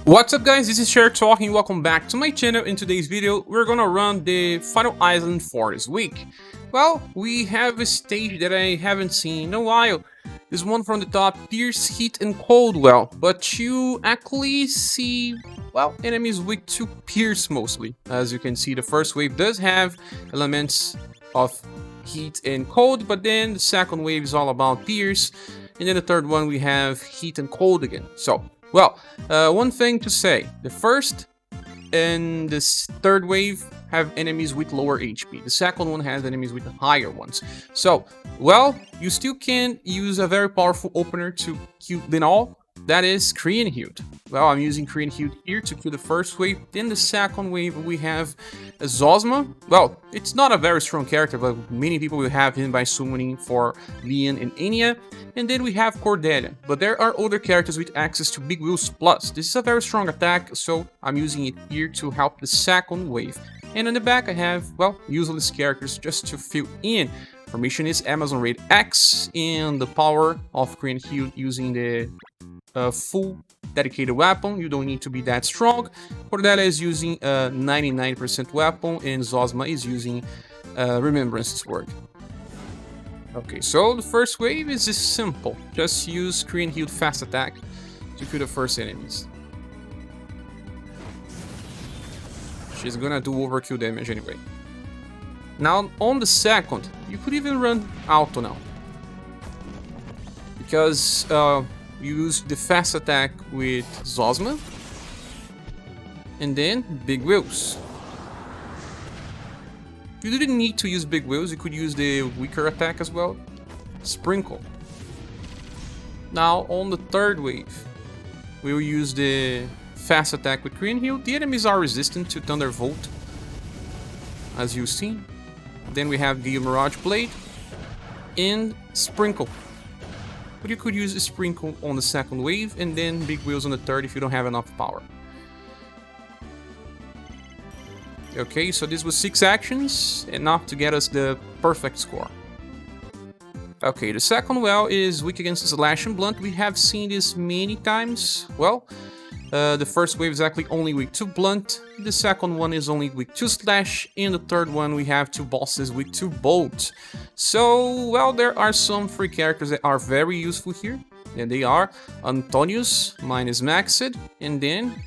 What's up guys, this is ScherBR talking, welcome back to my channel. In today's video, we're gonna run the final island for this week. Well, we have a stage that I haven't seen in a while. This one from the top, Pierce, Heat and Cold. Well, but you actually see, well, enemies weak to Pierce mostly. As you can see, the first wave does have elements of Heat and Cold, but then the second wave is all about Pierce. And then the third one we have Heat and Cold again. So, well, one thing to say, the first and this third wave have enemies with lower HP. The second one has enemies with higher ones. So, well, you still can use a very powerful opener to kill them all. That is Kriemhild. Well, I'm using Kriemhild here to kill the first wave. Then the second wave we have Zozma. Well, it's not a very strong character, but many people will have him by summoning for Leon and Enya. And then we have Cordelia. But there are other characters with access to Big Wheels Plus. This is a very strong attack, so I'm using it here to help the second wave. And on the back I have, well, useless characters just to fill in. Formation is Amazon Raid X, and the power of Kriemhild using the full dedicated weapon. You don't need to be that strong. Cordelia is using a 99% weapon, and Zozma is using Remembrance Sword. Okay, so the first wave is just simple. Just use Kriemhild fast attack to kill the first enemies. She's gonna do overkill damage anyway. Now on the second, you could even run auto now, because you use the fast attack with Zozma, and then Big Wheels. You didn't need to use Big Wheels, you could use the weaker attack as well, Sprinkle. Now on the third wave, we will use the fast attack with Kriemhild. The enemies are resistant to Thunderbolt, as you've seen. Then we have the Mirage Blade and Sprinkle. But you could use a Sprinkle on the second wave and then Big Wheels on the third if you don't have enough power. Okay, so this was 6 actions, enough to get us the perfect score. Okay, the second well is weak against Slash and Blunt. We have seen this many times. Well, the first wave is actually only weak to Blunt, the second one is only weak to Slash, and the third one we have 2 bosses weak to Bolt. So, well, there are some free characters that are very useful here, and they are Antonius, mine is maxed, and then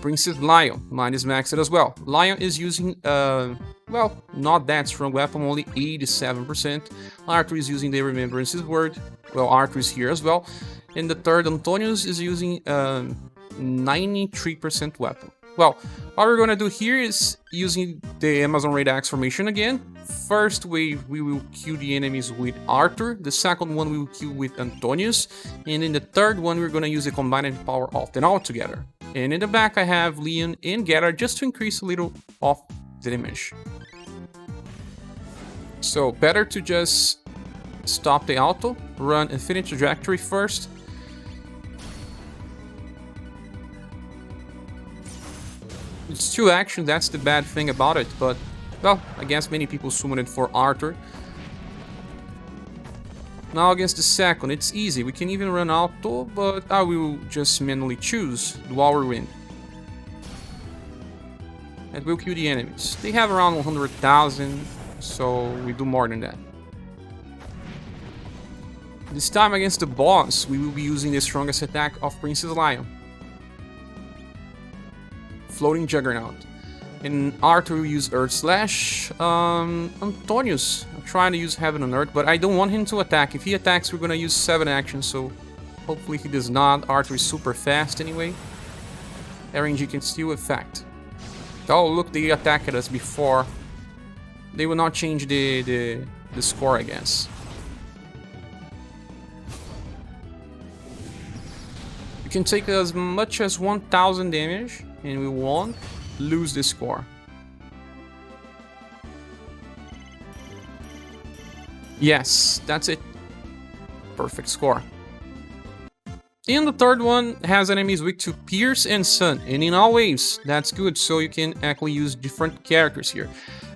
Princess Lion, mine is maxed as well. Lion is using, well, not that strong weapon, only 87%. Arthur is using the Remembrance Sword, well, Arthur is here as well. And the third, Antonius, is using 93% weapon. Well, what we're gonna do here is using the Amazon Raid X formation again. First wave we will kill the enemies with Arthur, the second one we will kill with Antonius, and in the third one we're gonna use the combined power of them all together. And in the back I have Leon and Gerard just to increase a little of the damage. So better to just stop the auto, run Infinite Trajectory first. It's 2 actions, that's the bad thing about it, but, well, I guess many people summon it for Arthur. Now against the second, it's easy, we can even run auto, but I will just manually choose Dual Wind. And we'll kill the enemies. They have around 100,000, so we do more than that. This time against the boss, we will be using the strongest attack of Princess Lion, Floating Juggernaut. And Arthur will use Earth Slash. Antonius, I'm trying to use Heaven on Earth, but I don't want him to attack. If he attacks, we're gonna use 7 actions, so hopefully he does not. Arthur is super fast anyway. RNG can still affect. Oh look, they attacked us before. They will not change the score, I guess. You can take as much as 1000 damage and we won't lose the score. Yes, that's it. Perfect score. And the third one has enemies weak to Pierce and Sun, and in all waves. That's good, so you can actually use different characters here.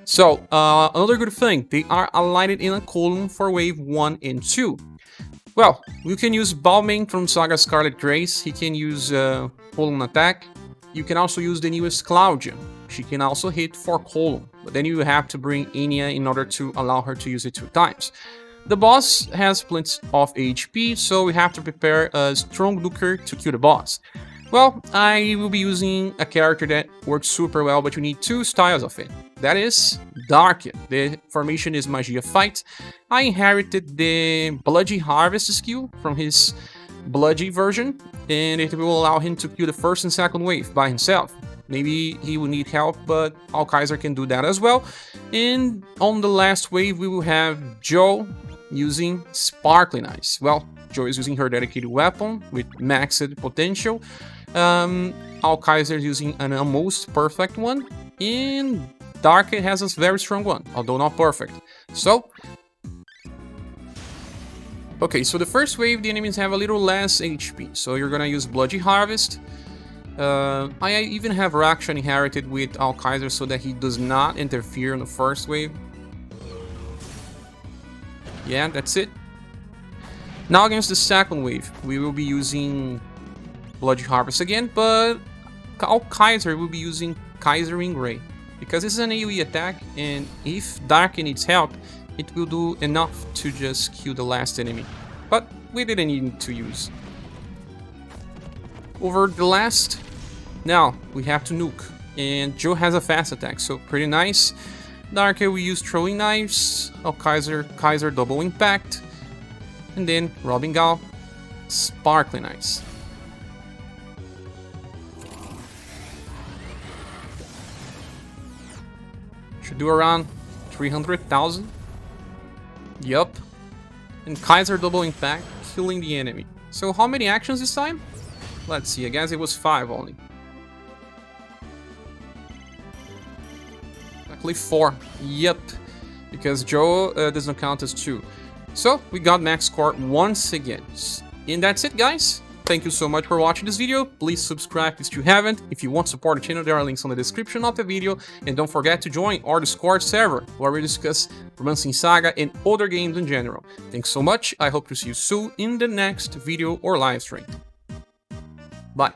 So, another good thing, they are aligned in a column for wave 1 and 2. Well, you can use Balmain from SaGa Scarlet Grace. He can use column attack. You can also use the newest Claudia. She can also hit for column, but then you have to bring Enya in order to allow her to use it 2 times. The boss has plenty of HP, so we have to prepare a strong nuker to kill the boss. Well, I will be using a character that works super well, but you need 2 styles of it. That is Darque. The formation is Magia Fight. I inherited the Bloody Harvest skill from his Bloody version, and it will allow him to kill the first and second wave by himself. Maybe he will need help, but Alkaiser can do that as well. And on the last wave, we will have Joe using Sparkling Eyes. Well, Joe is using her dedicated weapon with maxed potential. Alkaiser is using an almost perfect one, and Darque has a very strong one, although not perfect. So, okay, so the first wave, the enemies have a little less HP, so you're gonna use Bloody Harvest. I even have Rakshan inherited with Alkaiser so that he does not interfere in the first wave. Yeah, that's it. Now against the second wave, we will be using Bloody Harvest again, but Alkaiser will be using Kaisering Ray, because this is an AoE attack, and if Darque needs help, it will do enough to just kill the last enemy. But we didn't need to use. Over the last, now we have to nuke, and Joe has a fast attack, so pretty nice. Darque will use Throwing Knives, Kaiser Double Impact, and then Robin Gal, Sparkling Eyes. Should do around 300,000. Yup. And Kaiser Double Impact, killing the enemy. So how many actions this time? Let's see, I guess it was 5 only. Actually 4. Yep. Because Joe doesn't count as 2. So we got max score once again. And that's it, guys. Thank you so much for watching this video. Please subscribe if you haven't. If you want to support the channel, there are links on the description of the video. And don't forget to join our Discord server, where we discuss Romancing Saga and other games in general. Thanks so much. I hope to see you soon in the next video or live stream. Bye.